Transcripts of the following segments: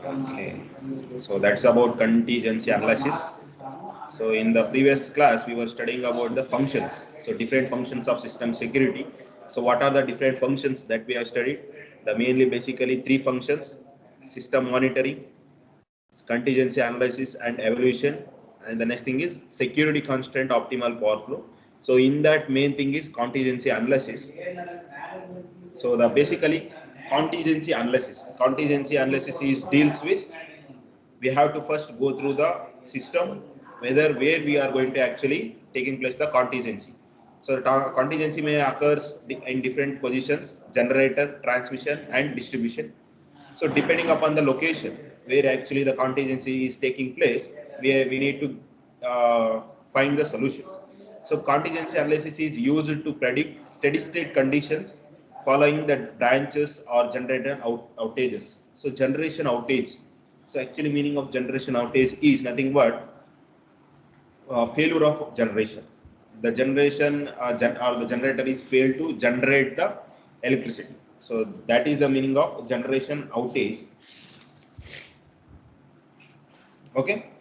Okay, so that's about contingency analysis. So in the previous class, we were studying about the functions. So different functions of system security. So what are the different functions that we have studied? The mainly basically three functions: system monitoring, contingency analysis and evaluation. And the next thing is security constraint optimal power flow. So in that main thing is contingency analysis. So the basically contingency analysis is deals with, we have to first go through the system whether where we are going to actually taking place the contingency. So the contingency may occurs in different positions: generator, transmission and distribution. So depending upon the location where actually the contingency is taking place, we need to find the solutions. So contingency analysis is used to predict steady state conditions following the branches or generator outages. So generation outage. So actually meaning of generation outage is nothing but failure of generation. The generation or the generator is failed to generate the electricity. So that is the meaning of generation outage. Okay.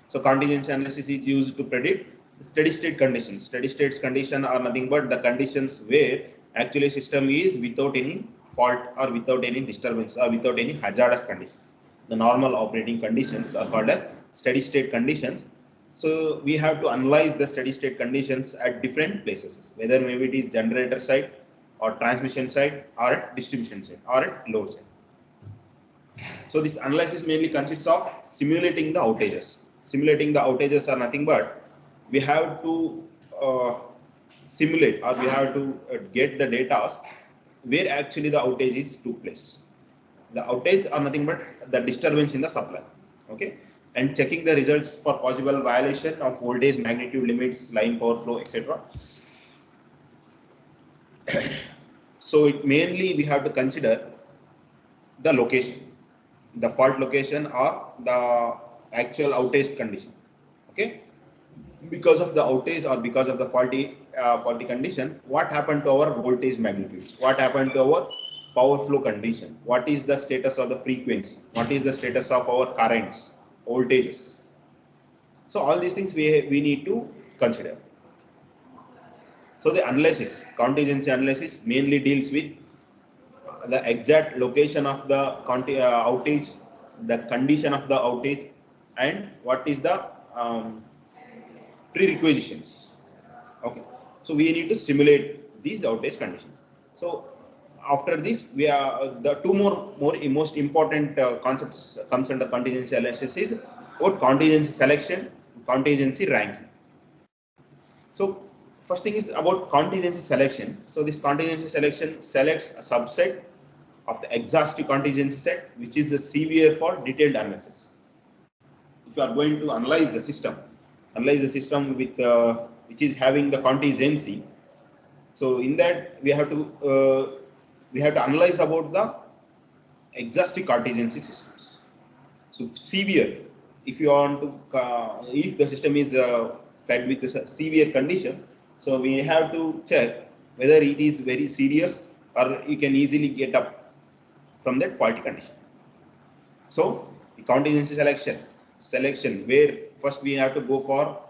So contingency analysis is used to predict steady state conditions. Steady state condition are nothing but the conditions where actually system is without any fault or without any disturbance or without any hazardous conditions. The normal operating conditions are called as steady state conditions. So we have to analyze the steady state conditions at different places, whether maybe it is generator side or transmission side or at distribution side or at load side. So this analysis mainly consists of simulating the outages. Simulating the outages are nothing but we have to simulate, or we have to get the data where actually the outage is took place. The outage are nothing but the disturbance in the supply. Okay, and checking the results for possible violation of voltage, magnitude limits, line power flow, etc. So it mainly we have to consider the location, the fault location or the actual outage condition. Okay, because of the outage or because of the faulty condition, what happened to our voltage magnitudes, what happened to our power flow condition, what is the status of the frequency, what is the status of our currents, voltages. So all these things we need to consider. So the analysis, contingency analysis mainly deals with the exact location of the outage, the condition of the outage, and what is the prerequisitions. Okay, so we need to simulate these outage conditions. So after this, we are the two more most important concepts comes under contingency analysis is what contingency selection, contingency ranking. So first thing is about contingency selection. So this contingency selection selects a subset of the exhaustive contingency set, which is the severe for detailed analysis. If you are going to analyze the system with which is having the contingency, so in that we have to analyze about the exhaustive contingency systems. So severe, if you want to if the system is fed with a severe condition, so we have to check whether it is very serious or you can easily get up from that faulty condition. So the contingency selection where first we have to go for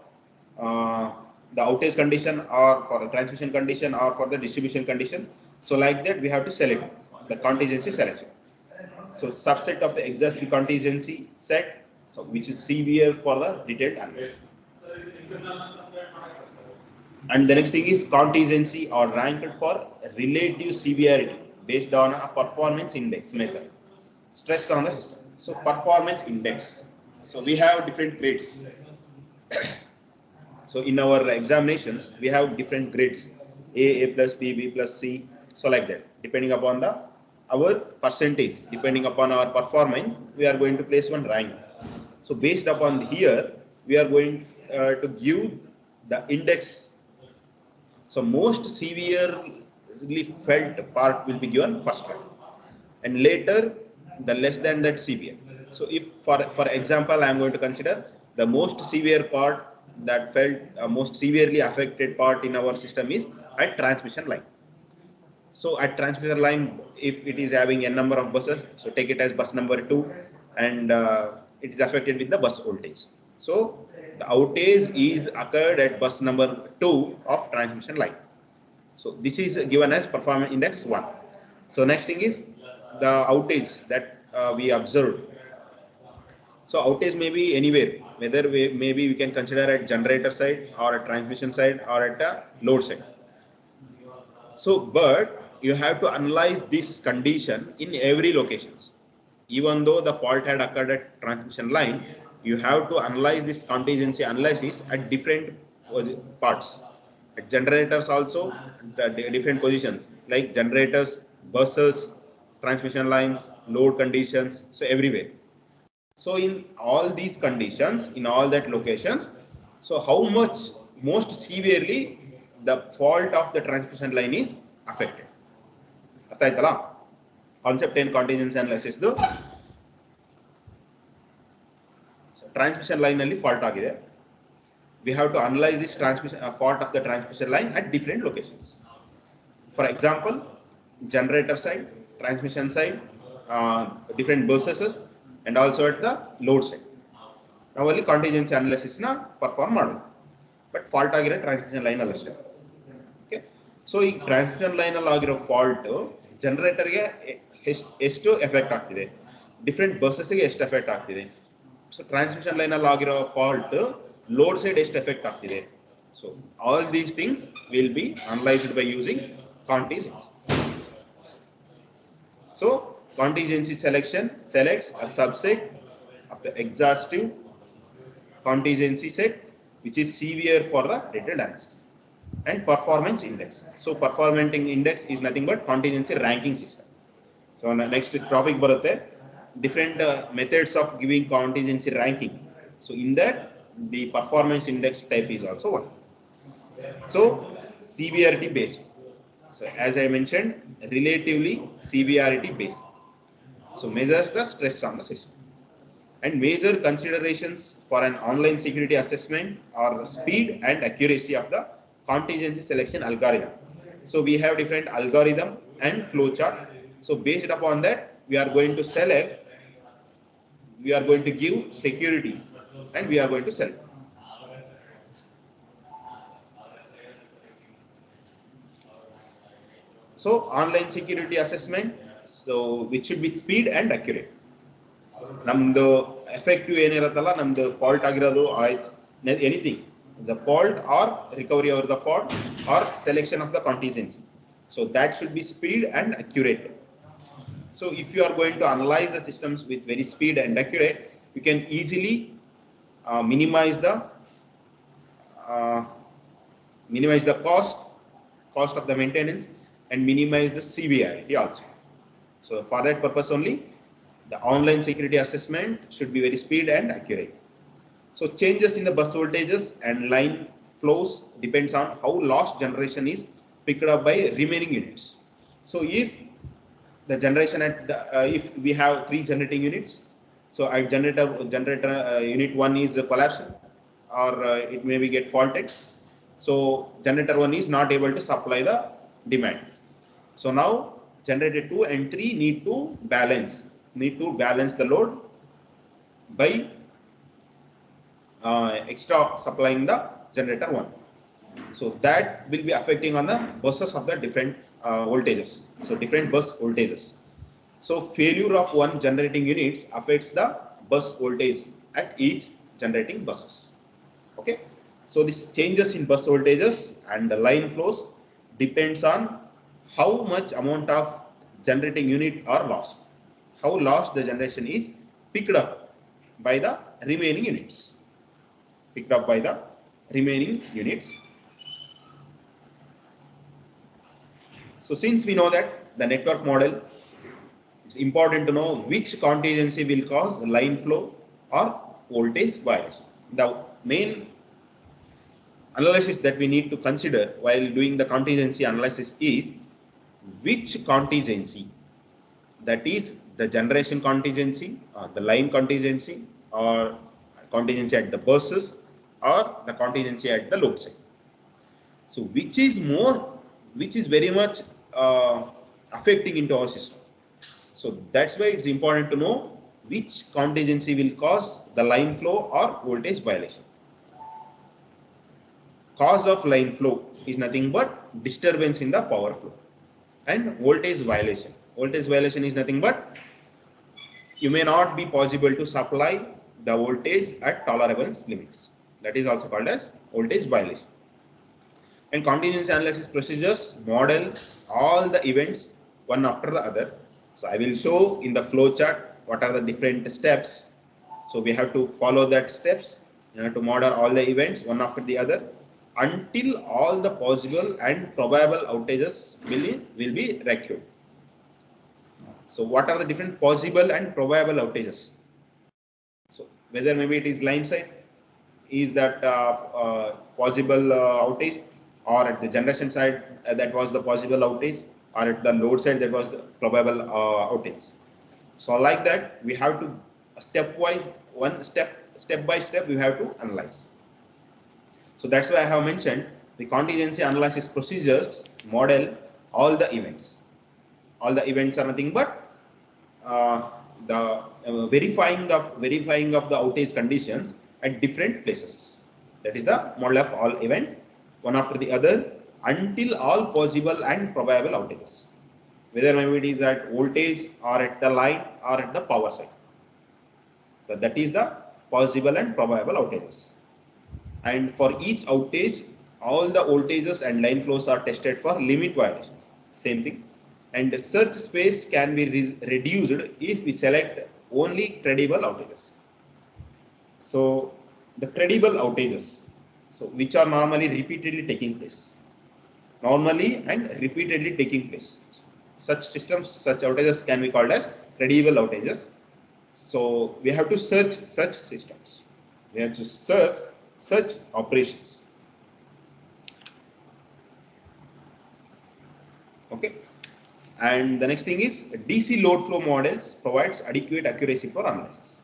the outage condition or for the transmission condition or for the distribution conditions. So like that we have to select the contingency selection. So subset of the exhaustive contingency set, so which is severe for the detailed analysis. And the next thing is contingency or ranked for relative severity based on a performance index measure, stress on the system. So performance index. So we have different grades. So in our examinations, we have different grades: A plus, B plus, C. So like that, depending upon our percentage, depending upon our performance, we are going to place one rank. So based upon here, we are going to give the index. So most severely felt part will be given first rank, and later the less than that severe. So if for example, I am going to consider the most severe part that felt most severely affected part in our system is at transmission line. So at transmission line, if it is having n number of buses, so take it as bus number 2, and it is affected with the bus voltage. So the outage is occurred at bus number 2 of transmission line. So this is given as performance index 1. So next thing is the outage that we observed. So outage may be anywhere, whether maybe we can consider at generator side or at transmission side or at a load side. So, but you have to analyze this condition in every locations. Even though the fault had occurred at transmission line, you have to analyze this contingency analysis at different parts. At generators also, different positions like generators, buses, transmission lines, load conditions, so everywhere. So in all these conditions, in all that locations, so how much most severely the fault of the transmission line is affected. Concept 10 contingency analysis. So transmission line alli fault agide. We have to analyze this transmission fault of the transmission line at different locations. For example, generator side, transmission side, different buses, and also at the load side. Now only contingency analysis na perform model, but fault agire transmission line alasthe. Okay, so in transmission line agire fault generator ge ಎಷ್ಟು effect ಆಗ್ತಿದೆ, different buses ಗೆ ಎಷ್ಟು effect ಆಗ್ತಿದೆ. So transmission line ಅಲ್ಲಿ ಆಗಿರೋ fault load side ಎಷ್ಟು effect ಆಗ್ತಿದೆ. So all these things will be analysed by using contingency. So contingency selection selects a subset of the exhaustive contingency set which is severe for the detailed analysis. And performance index. So performance index is nothing but contingency ranking system. So next topic barutte different methods of giving contingency ranking. So in that the performance index type is also one. So severity based. So as I mentioned, relatively severity based. So measures the stress on the system. And major considerations for an online security assessment are the speed and accuracy of the contingency selection algorithm. So we have different algorithm and flowchart. So based upon that, we are going to select, we are going to give security, and we are going to select. So online security assessment, so which should be speed and accurate. Namdu effective ಏನಿರತ್ತಲ್ಲ, ನಮ್ದು fault ಆಗಿರೋದು anything, the fault or recovery over the fault or selection of the contingency. So that should be speed and accurate. So if you are going to analyze the systems with very speed and accurate, you can easily minimize the cost of the maintenance and minimize the severity also. So for that purpose only, the online security assessment should be very speed and accurate. So changes in the bus voltages and line flows depends on how loss generation is picked up by remaining units. So if the generation at the if we have 3 generating units, so at generator unit 1 is collapsed or it may be get faulted. So generator 1 is not able to supply the demand. So now generator 2 and 3 need to balance the load by extra supplying the generator 1. So that will be affecting on the buses of the different voltages. So different bus voltages. So failure of one generating units affects the bus voltage at each generating buses. Okay. So this changes in bus voltages and the line flows depends on how much amount of generating unit are lost. How lost the generation is picked up by the remaining units. So since we know that the network model, it's important to know which contingency will cause line flow or voltage violation. The main analysis that we need to consider while doing the contingency analysis is which contingency, that is the generation contingency, the line contingency, or contingency at the buses, or the contingency at the load side. So which is more which is very much affecting into our system. So that's why it's important to know which contingency will cause the line flow or voltage violation. Cause of line flow is nothing but disturbance in the power flow, and voltage violation. Voltage violation is nothing but you may not be possible to supply the voltage at tolerable limits. That is also called as voltage violation. And contingency analysis procedures model all the events one after the other. So I will show in the flow chart what are the different steps. So we have to follow that steps. You have to model all the events one after the other until all the possible and probable outages will be recorded. So what are the different possible and probable outages? So whether maybe it is line side, is that possible outage, or at the generation side that was the possible outage, or at the load side that was the probable outage. So like that, we have to stepwise, step by step, we have to analyze. So that's why I have mentioned the contingency analysis procedures model all the events. All the events are nothing but the verifying of the outage conditions at different places. That is the model of all events, one after the other, until all possible and probable outages, whether maybe it is at voltage or at the line or at the power side. So that is the possible and probable outages. And for each outage, all the voltages and line flows are tested for limit violations. Same thing. And the search space can be reduced if we select only credible outages. So the credible outages, so which are normally repeatedly taking place, normally and repeatedly taking place. Such systems, such outages can be called as credible outages. So we have to search such systems. We have to search such operations. Okay. And the next thing is DC load flow models provides adequate accuracy for analysis.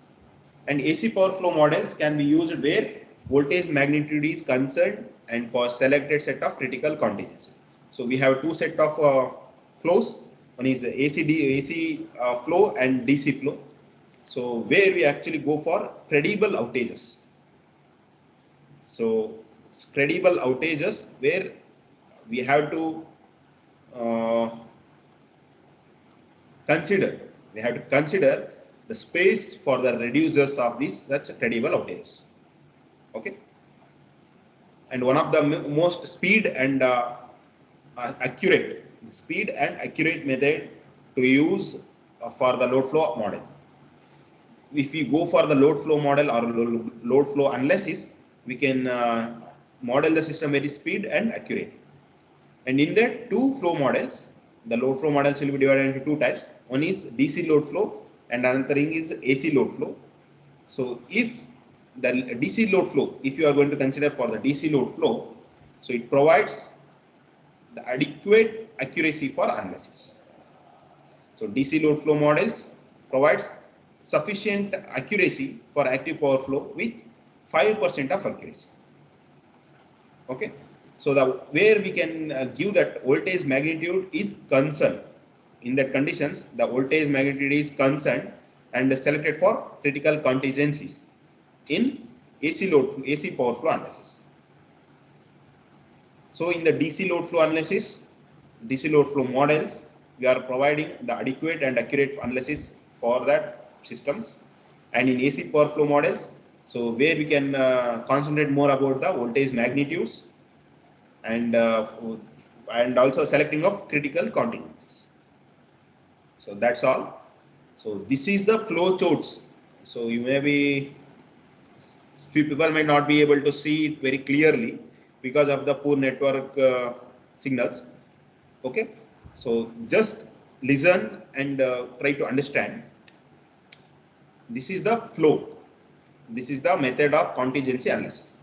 And AC power flow models can be used where voltage magnitude is concerned and for selected set of critical contingencies. So we have two set of flows. One is AC flow and DC flow. So where we actually go for credible outages. So credible outages where we have to consider the space for the reducers of these such credible outages. Okay. And one of the most speed and accurate method to use for the load flow model. If we go for the load flow model or load flow analysis, we can model the system very speed and accurate. And in that two flow models, the load flow models will be divided into two types. One is DC load flow and another thing is AC load flow. So if the DC load flow, if you are going to consider for the DC load flow, so it provides the adequate accuracy for analysis. So DC load flow models provides sufficient accuracy for active power flow with 5% of accuracy. Okay. So the where we can give that voltage magnitude is concerned. In that conditions, the voltage magnitude is concerned and selected for critical contingencies in AC power flow analysis. So in the DC load flow analysis, DC load flow models, we are providing the adequate and accurate analysis for that systems. And in AC power flow models, so where we can concentrate more about the voltage magnitudes and also selecting of critical contingencies. So that's all. So this is the flow charts. So you may be, few people may not be able to see it very clearly because of the poor network signals. Okay. So just listen and try to understand. This is the flow. This is the method of contingency analysis.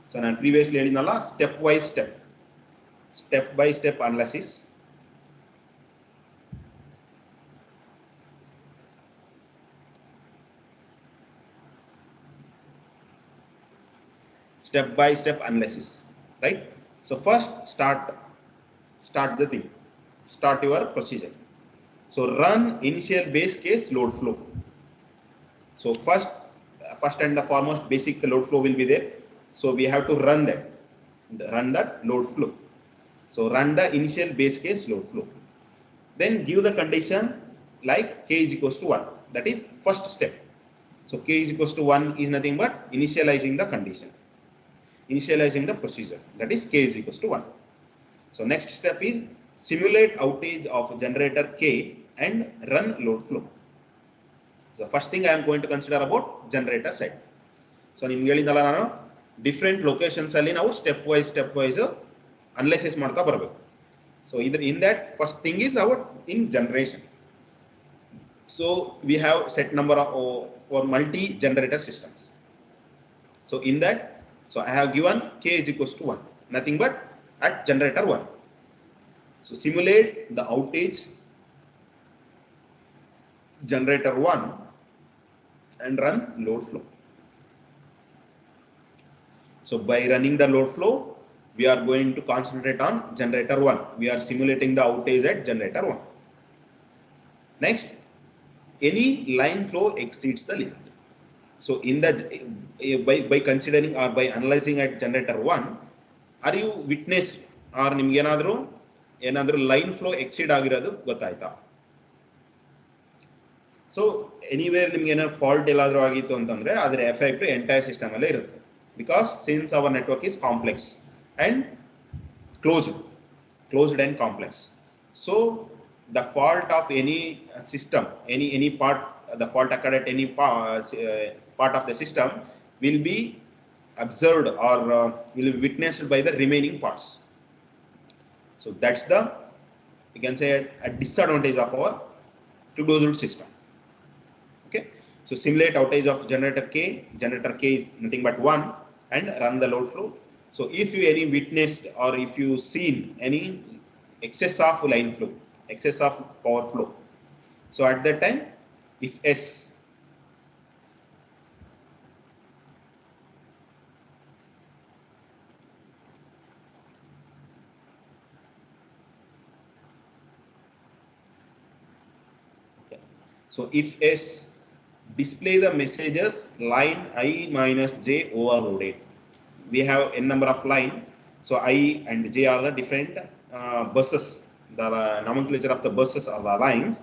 So now previously ಹೇಳಿದ್ನಲ್ಲ step by step analysis. Step by step analysis, right? So first start start the thing, start your procedure. So run initial base case load flow. So first and the foremost basic load flow will be there. So we have to run that load flow. So run the initial base case load flow. Then give the condition like k is equals to 1. That is first step. So k is equals to 1 is nothing but initializing the condition, initializing the procedure. That is k is equals to 1. So next step is simulate outage of generator k and run load flow. The first thing I am going to consider about generator side. So ನಿಮ್ಗೆ ಹೇಳಿದಲ್ಲ ನಾನು different locations ಅಲ್ಲಿ ನಾವು step wise analysis ಮಾಡ್ತಾ ಬರಬೇಕು. So either in that first thing is our in generation. So we have set number of for multi generator systems. So in that, so I have given k is equals to 1, nothing but at generator 1. So simulate the outage generator 1 and run load flow. So by running the load flow, we are going to concentrate on generator 1. We are simulating the outage at generator 1. Next, any line flow exceeds the limit. So in that, by considering or by analyzing at generator 1, are you witness or ನಿಮಗೆ ಏನಾದರೂ line flow exceed ಆಗಿರೋದು ಗೊತ್ತಾಯ್ತಾ? So anywhere ನಿಮ್ಗೆ ಏನಾದ್ರು fault ಎಲ್ಲಾದರೂ ಆಗಿತ್ತು ಅಂತಂದ್ರೆ ಅದರ ಎಫೆಕ್ಟ್ ಎಂಟೈರ್ ಸಿಸ್ಟಮ್ ಅಲ್ಲೇ ಇರುತ್ತೆ. Because since our network is complex and closed and complex, so the fault of any system, any part, the fault occurred at any part of the system will be observed or will be witnessed by the remaining parts. So that's the, you can say, a disadvantage of our closed system. Okay, so simulate outage of generator k. Generator k is nothing but 1 and run the load flow. So if you any witnessed or if you seen any excess of line flow, excess of power flow, so at that time, if S okay. So if S display the messages line I minus j overloaded. We have n number of line, so I and j are the different buses, the nomenclature of the buses are the lines.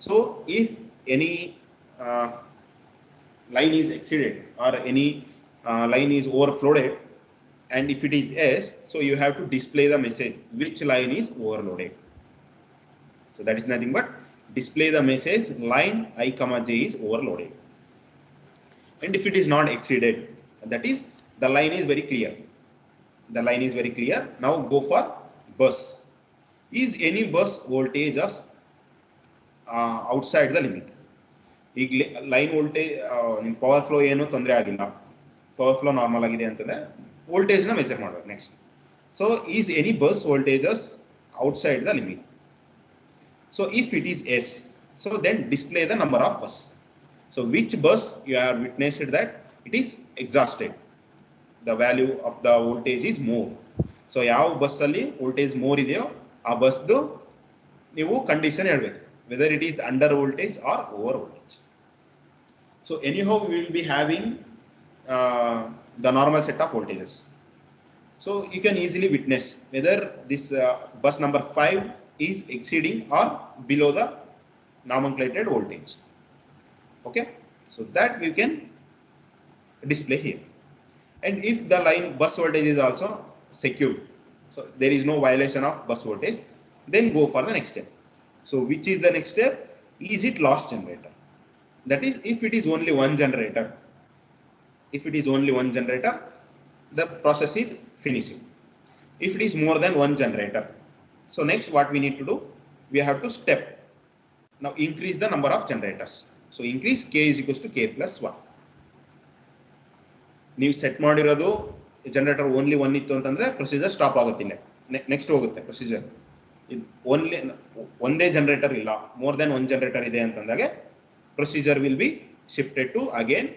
So if any line is exceeded or any line is overflowed, and if it is S, so you have to display the message which line is overloaded. So that is nothing but display the message line I comma j is overloaded. And if it is not exceeded, that is the line is very clear. The line is very clear. Now go for bus. Is any bus voltage outside the limit? Line voltage power flow ಏನು ತೊಂದರೆ ಆಗಿಲ್ಲ, power flow normal ಆಗಿದೆ ಅಂತಂದ್ರೆ voltage ನ measure ಮಾಡಬೇಕು next. So is any bus voltages outside the limit? So if it is S, so then display the number of bus. So which bus you have witnessed that it is exhausted, the value of the voltage is more. So ಯಾವ bus ಅಲ್ಲಿ voltage more ಇದೆಯೋ ಆ ಬಸ್ದು ನೀವು condition ಹೇಳ್ಬೇಕು, whether it is under voltage or over voltage. So anyhow we will be having the normal set of voltages. So you can easily witness whether this bus number 5 is exceeding or below the nomenclated voltage. Okay, so that we can display here. And if the line bus voltage is also secured, so there is no violation of bus voltage, then go for the next step. So which is the next step? Is it lost generator? That is, if it is only one generator, the process is finishing. If it is more than one generator, so next what we need to do, we have to step. Now increase the number of generators. So increase k is equals to k plus 1. ನೀವು set ಮಾಡಿರೋದು generator only 1 ಇತ್ತು ಅಂತಂದ್ರೆ procedure stop ಆಗುತ್ತಿಲ್ಲ, next ಹೋಗುತ್ತೆ procedure. Only ಒಂದೇ generator ಇಲ್ಲ, more than one generator ಇದೆ ಅಂತಂದಾಗ procedure will be shifted to again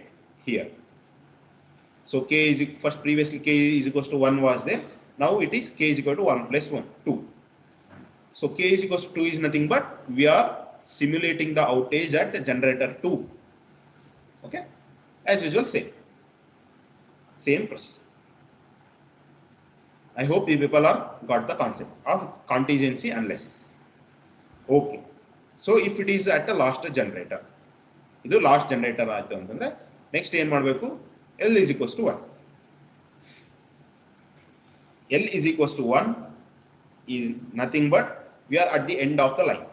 here. So k is first previously k is equals to 1 was there, now it is k is equal to 1 plus 1 2. So K is equals to 2 is nothing but we are simulating the outage at generator 2. Okay, as usual, same procedure. I hope you people are got the concept of contingency analysis. Okay, so if it is at the last generator, ಇದು last generator ಆಯ್ತು ಅಂತಂದ್ರೆ next ಏನ್ ಮಾಡಬೇಕು, L is equals to 1. L is equals to 1 is nothing but we are at the end of the line.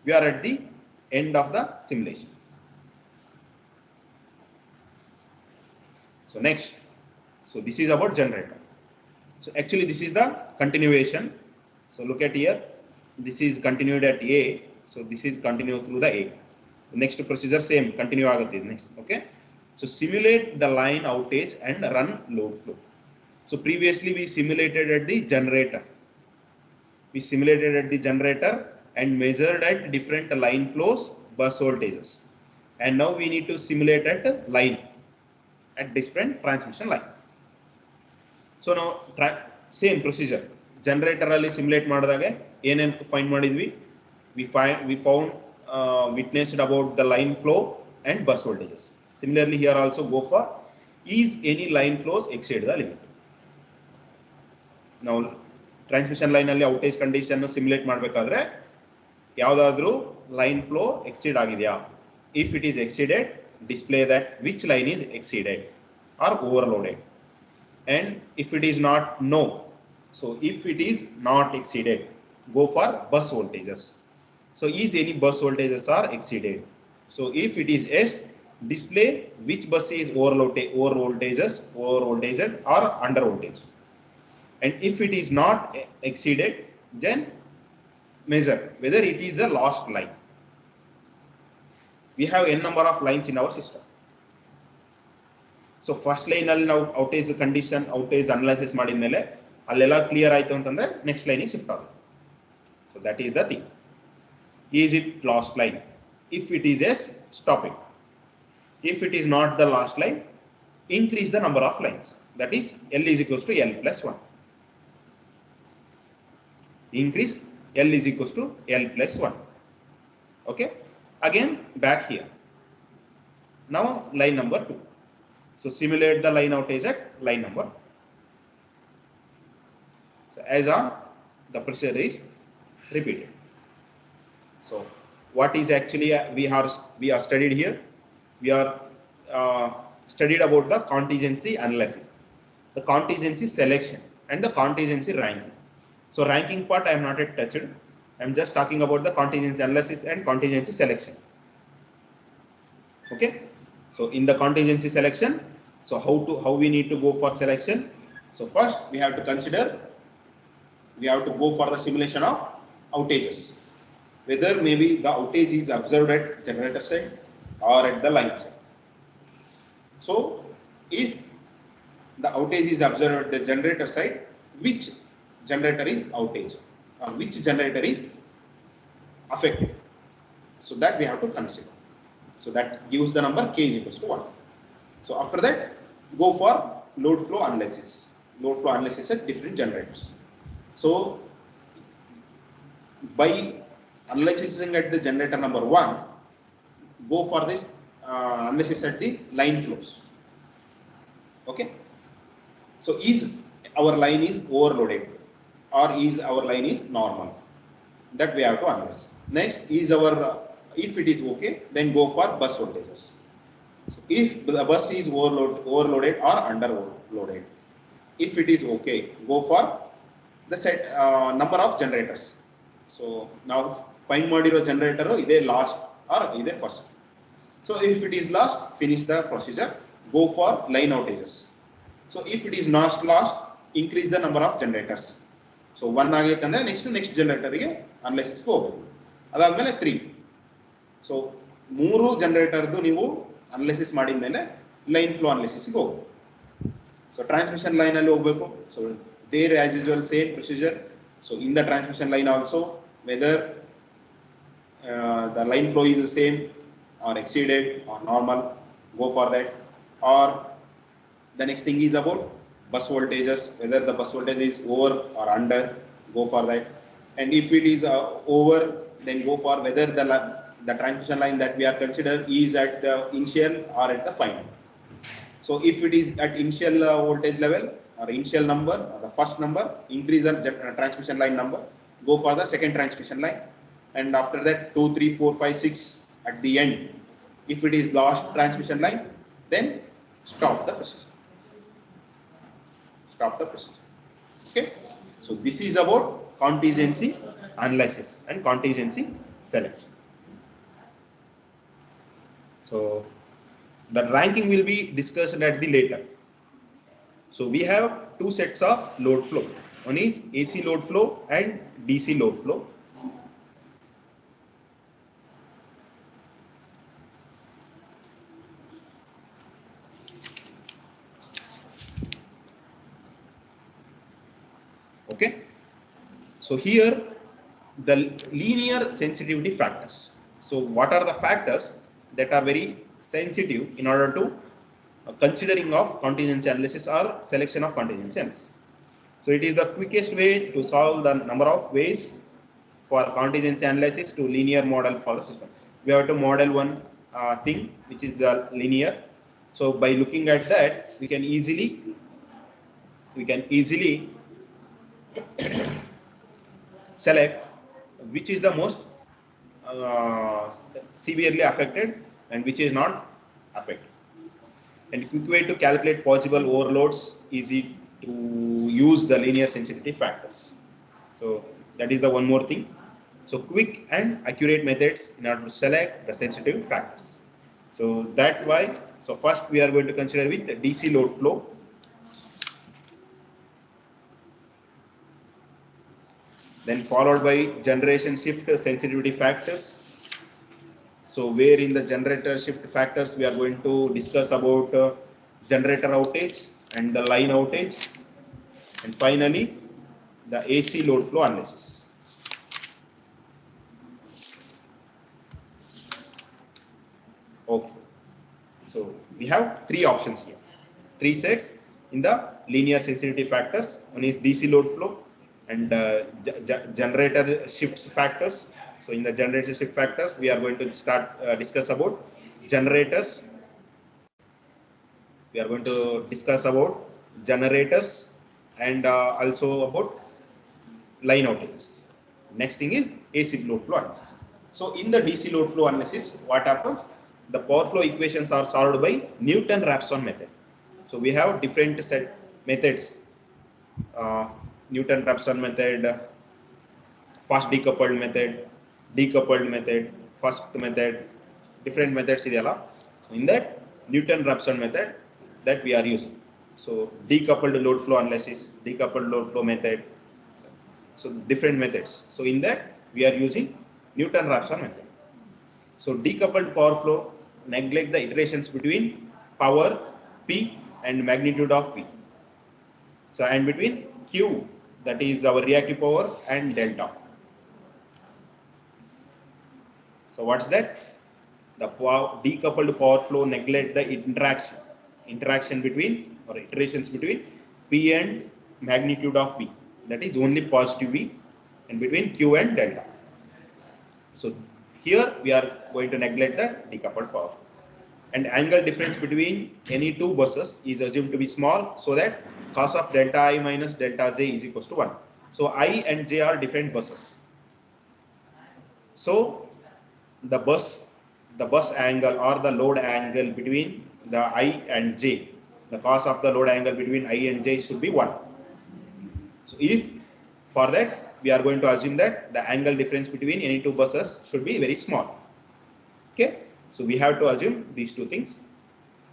We are at the end of the simulation. So next, so this is about generator. So actually this is the continuation. So look at here, this is continued at A. So this is continued through the A. The next procedure same continue agutte next. Okay, so simulate the line outage and run load flow. So previously we simulated at the generator. We simulated at the generator and measured at different line flows, bus voltages. And now we need to simulate at line, at different transmission line. So now same procedure. Generator alli simulate madidage enen find madidvi, we found witnessed about the line flow and bus voltages. Similarly here also go for is any line flows exceed the limit. Now transmission line alli outage condition simulate ಮಾಡಬೇಕಾದ್ರೆ ಯಾವುದಾದರೂ line flow exceed ಆಗಿದೆಯಾ, if it is exceeded display that which line is exceeded or overloaded, and if it is not, no. So if it is not exceeded, go for bus voltages. So is any bus voltages are exceeded. So if it is yes, display which bus is overvoltage or under voltage. And if it is not exceeded, then measure whether it is the last line. We have n number of lines in our system. So first line alli now outage condition, outage analysis madidmele allela clear aaytu antandre next line is shift agutte. So that is the thing. Is it last line? If it is yes, stop it. If it is not the last line, increase the number of lines. That is L is equals to L plus 1. Increase L is equals to L plus 1. Okay, again back here. Now line number 2. So simulate the line outage at line number. So as on, the procedure is repeated. So what is actually we are studied here? We are studied about the contingency analysis, the contingency selection, and the contingency ranking. So ranking part I am not yet touched. I am just talking about the contingency analysis and contingency selection. Okay. So in the contingency selection, so how we need to go for selection? So first we have to go for the simulation of outages, whether maybe the outage is observed at generator side or at the line side. So if the outage is observed at the generator side, which generator is outage or which generator is affected? So that we have to consider. So that gives the number K is equals to 1. So after that, go for load flow analysis. Load flow analysis at different generators. So by analyzing at the generator number 1, go for this analysis at the line flows. Okay. So is our line is overloaded or is our line is normal? That we have to analyze. Next is our if it is okay, then go for bus voltages. So if the bus is overloaded or underloaded, if it is okay, go for the set number of generators. So now find modiro generator ide last or ide first. So if it is last, finish the procedure, go for line outages. So if it is not last, increase the number of generators. So 1 agayte andre next generator ge analysis go hogodu. Adadmele 3. So 3 generator du ನೀವು analysis ಮಾಡಿದ್ಮೇಲೆ line flow analysis ಗೆ ಹೋಗು. So transmission line ಅಲ್ಲಿ ಹೋಗಬೇಕು. So there as usual same procedure. So in the transmission line also, whether the line flow is the same or exceeded or normal, go for that. Or the next thing is about bus voltages, whether the bus voltage is over or under, go for that. And if it is over, then go for whether the transmission line that we are considered is at the initial or at the final. So if it is at initial voltage level or initial number or the first number, increase the transmission line number, go for the second transmission line, and after that 2, 3, 4, 5, 6 at the end. If it is last transmission line, then stop the procedure. Stop the procedure. Okay. So this is about contingency analysis and contingency selection. So the ranking will be discussed at the later. So we have two sets of load flow. One is AC load flow and DC load flow. Okay. So here the linear sensitivity factors. So what are the factors that are very sensitive in order to considering of contingency analysis or selection of contingency analysis? So it is the quickest way to solve the number of ways for contingency analysis to linear model for the system. We have to model one thing which is linear. So by looking at that, we can easily select which is the most severely affected and which is not affected. And quick way to calculate possible overloads is to use the linear sensitivity factors. So that is the one more thing. So quick and accurate methods in order to select the sensitive factors. So that why. So first we are going to consider with the DC load flow. Then followed by generation shift sensitivity factors. So where in the generator shift factors we are going to discuss about generator outage and the line outage, and finally the AC load flow analysis. Okay, so we have three options here, three sets in the linear sensitivity factors. One is DC load flow and generator shifts factors. So in the generator shift factors, we are going to start discuss about generators. We are going to discuss about generators and also about line outages. Next thing is AC load flow analysis. So in the DC load flow analysis, what happens? The power flow equations are solved by Newton-Raphson method. So we have different set methods. Newton-Raphson method, fast decoupled method, first method, different methods ideyala. So in that Newton-Raphson method that we are using. So decoupled load flow analysis, decoupled load flow method. So different methods. So in that we are using Newton-Raphson method. So decoupled power flow neglect the iterations between power P and magnitude of V. So and between Q, that is our reactive power, and delta. So what's that? The decoupled power flow neglect the interaction between or iterations between P and magnitude of V. That is only positive V, and between Q and delta. So here we are going to neglect the decoupled power flow. And angle difference between any two buses is assumed to be small, so that cos of delta I minus delta j is equals to 1. So I and j are different buses. So the bus angle or the load angle between the I and j, the cos of the load angle between I and j should be 1. So if for that we are going to assume that the angle difference between any two buses should be very small. Okay, so we have to assume these two things.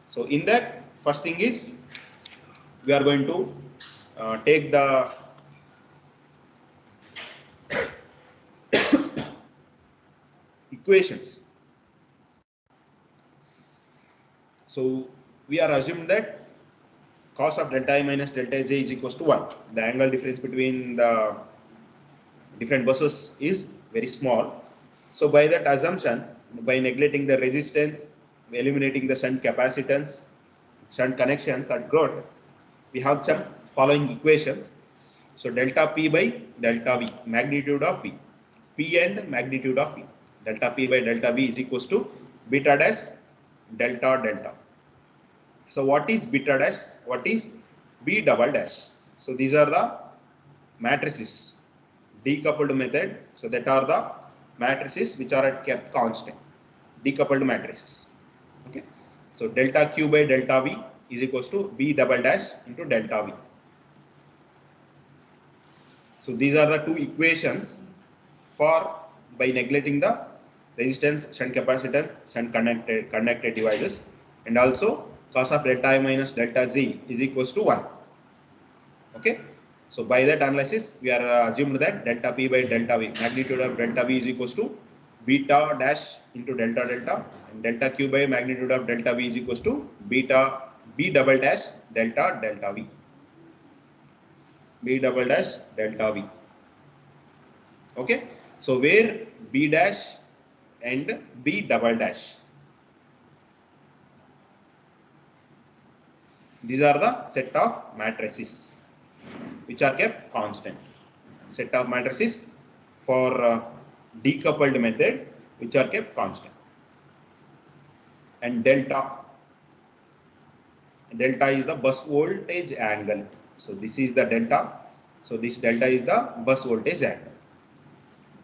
So in that, first thing is we are going to take the equations. So we are assuming that cos of delta I minus delta j is equals to 1. The angle difference between the different buses is very small. So by that assumption, by neglecting the resistance, eliminating the shunt capacitance, shunt connections at ground, we have some following equations. So delta P by delta V, magnitude of V, P and magnitude of V. Delta P by delta V is equals to beta dash delta delta. So what is beta dash? What is B double dash? So these are the matrices, decoupled method. So that are the matrices which are kept constant, decoupled matrices. Okay. So delta Q by delta V is equals to B double dash into delta V. So these are the two equations for by neglecting the resistance, shunt capacitance, shunt connected devices, and also cos of delta I minus delta Z is equals to 1. Okay. So by that analysis, we are assumed that delta P by delta V, magnitude of delta V is equals to beta dash into delta delta, and delta Q by magnitude of delta V is equals to beta B double dash delta delta V. B double dash delta V. Okay. So where B dash and B double dash, these are the set of matrices which are kept constant. Set of matrices for decoupled method which are kept constant. And delta is the bus voltage angle. So this is the delta. So this delta is the bus voltage angle.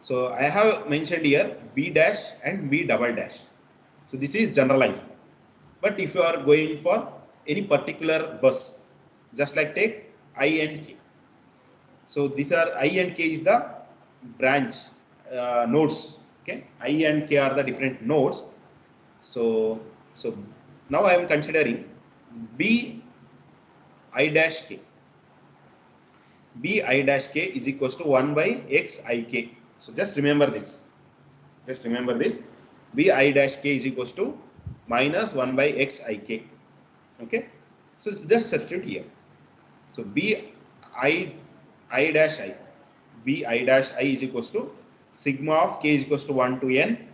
So I have mentioned here B dash and B double dash. So this is generalized. But if you are going for any particular bus, just like take I and K. So these are I and K is the branch nodes. Okay, I and K are the different nodes. So now I am considering B I dash K. B I dash K is equals to 1 by X I K. So just remember this. Just remember this. B I dash K is equals to minus 1 by X I K. Okay. So just substitute here. So B I dash I. B I dash I is equals to sigma of K is equals to 1 to N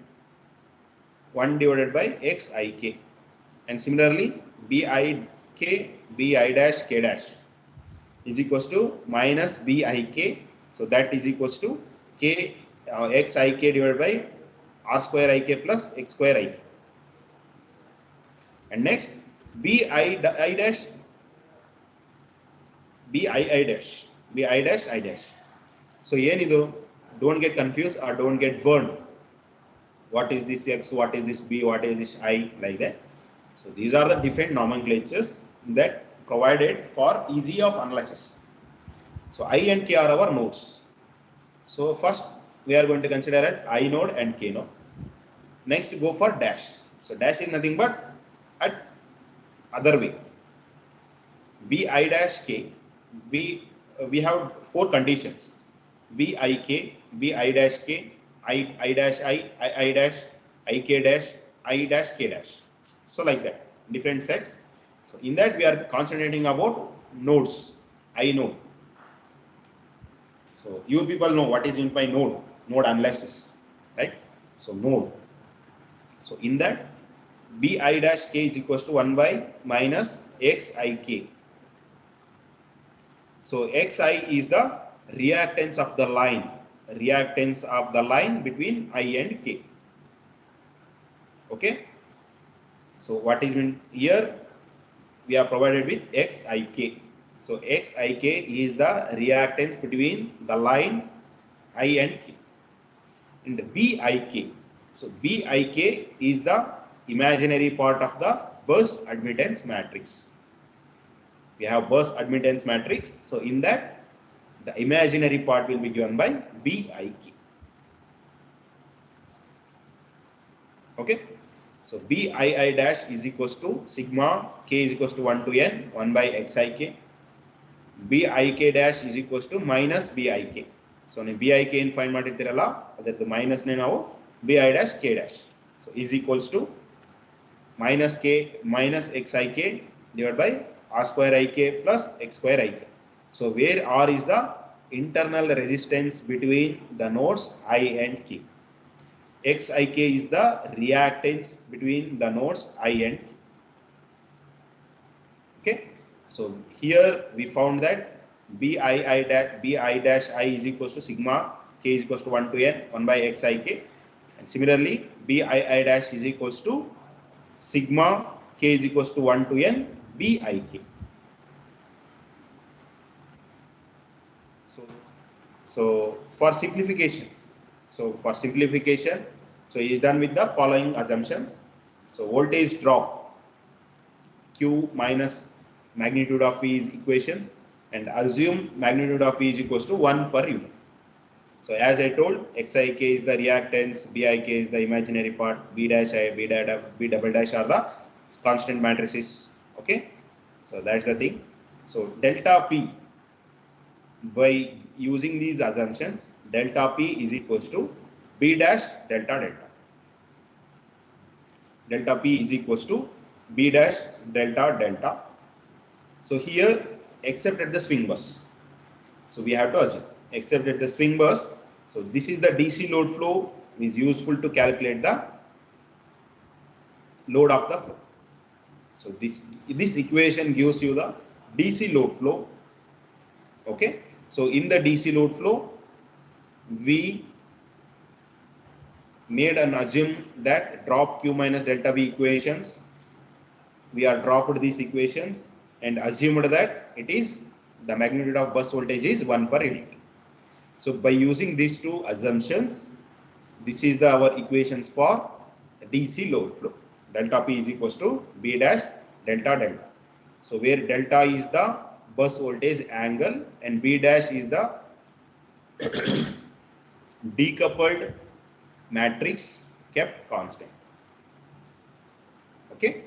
1 divided by X I K. And similarly B I K B I dash K dash is equals to minus B I K. So that is equals to K X I K divided by R square I K plus X square I K. And next B I dash B I dash B I dash I dash. So don't get confused or don't get burned. What is this X, what is this B, what is this I, like that. So these are the different nomenclatures that provided for easy of analysis. So I and K are our nodes. So first we are going to consider at I node and K node. Next go for dash. So dash is nothing but at other way. B I dash K, we have four conditions. B I K, B I dash K, I dash I dash, I K dash, I dash K dash. So like that, different sets. So in that we are concentrating about nodes, I node. So you people know what is meant by node analysis, right? So node. So in that B I dash K is equals to 1 by minus X I K. So Xi is the reactance of the line, between I and K. Okay. So what is meant here? We are provided with Xik. So Xik is the reactance between the line I and K. And Bik. So Bik is the imaginary part of the bus admittance matrix. We have bus admittance matrix. So in that, the imaginary part will be given by Bik. Okay. So Bii dash is equals to sigma K is equals to 1 to N 1 by Xik. Bik dash is equals to minus Bik. So Bik in find ಮಾಡಿರ್ತೀರಲ್ಲ ಅದಕ್ಕೆ minus ನೇ ನಾವು Bi dash K dash. So is equals to minus K minus Xik divided by R square Ik plus X square Ik. So where R is the internal resistance between the nodes I and K. Xik is the reactance between the nodes I and K. Okay. So here we found that bi dash I is equals to sigma k is equals to 1 to n 1 by xik, and similarly bii dash is equals to sigma k is equals to 1 to n bik. So for simplification, so it is done with the following assumptions. So voltage drop Q minus magnitude of V is equations, and assume magnitude of V is equals to 1 per unit. So as I told, xik is the reactance, bik is the imaginary part, b dash I, b double dash are the constant matrices. Okay, so that's the thing. So delta P, by using these assumptions, delta P is equals to B dash delta delta. Delta P is equals to B dash delta delta. So here, except at the swing bus. So we have to assume, except at the swing bus. So this is the DC load flow, is useful to calculate the load of the flow. So this equation gives you the DC load flow. Okay. So in the DC load flow, we made an assume that drop Q minus delta V equations. We are dropped these equations and assumed that it is the magnitude of bus voltage is 1 per unit. So by using these two assumptions, this is our equations for DC load flow. Delta P is equals to B dash delta delta. So where delta is the bus voltage angle and B dash is the decoupled matrix kept constant. Okay,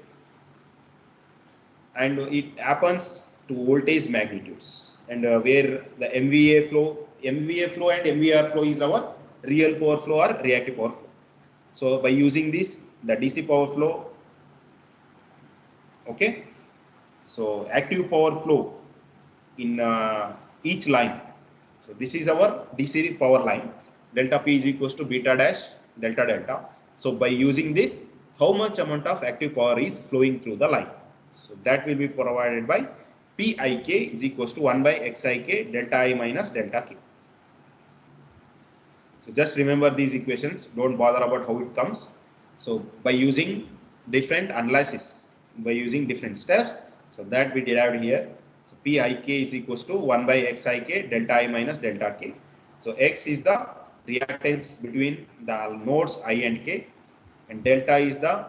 and it happens to voltage magnitudes, and where the MVA flow and MVR flow is our real power flow or reactive power flow. So by using this, the DC power flow, okay, so active power flow in each line. So this is our DC power line. Delta P is equals to beta dash delta delta. So by using this, how much amount of active power is flowing through the line? So that will be provided by Pik is equals to 1 by Xik delta I minus delta K. So just remember these equations. Don't bother about how it comes. So by using different analysis, by using different steps, so that we derived here. So Pik is equals to 1 by Xik delta I minus delta K. So X is the reactance between the nodes I and K, and delta is the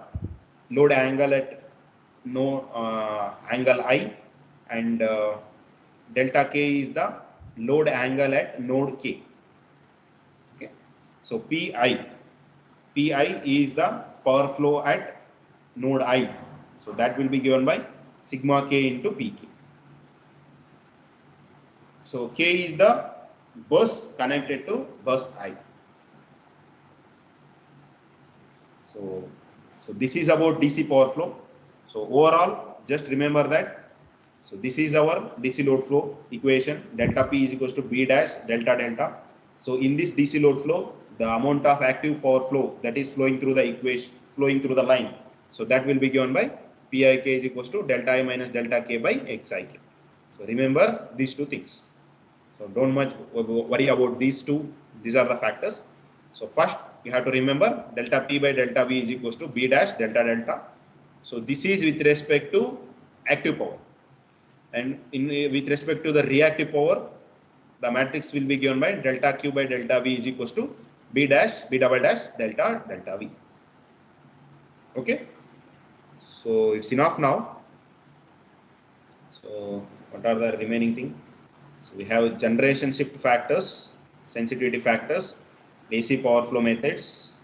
load angle at angle I, and delta K is the load angle at node K. Okay. So Pi is the power flow at node I. So that will be given by sigma K into Pk. So K is the bus connected to bus I. So this is about DC power flow. So overall, just remember that. So this is our DC load flow equation. Delta P is equals to B dash delta delta. So in this DC load flow, the amount of active power flow that is flowing through the equation, flowing through the line. So that will be given by Pik is equals to delta I minus delta K by Xik. So remember these two things. So don't much worry about these two. These are the factors. So first you have to remember delta P by delta V is equals to B dash delta delta. So this is with respect to active power, and with respect to the reactive power, the matrix will be given by delta Q by delta V is equals to B double dash delta delta V. Okay, so it's enough now. So what are the remaining things? So we have generation shift factors, sensitivity factors, AC power flow methods.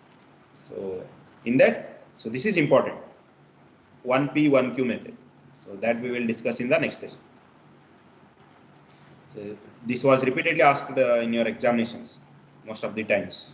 So in that, so this is important, 1P 1Q method. So that we will discuss in the next session. So this was repeatedly asked in your examinations most of the times.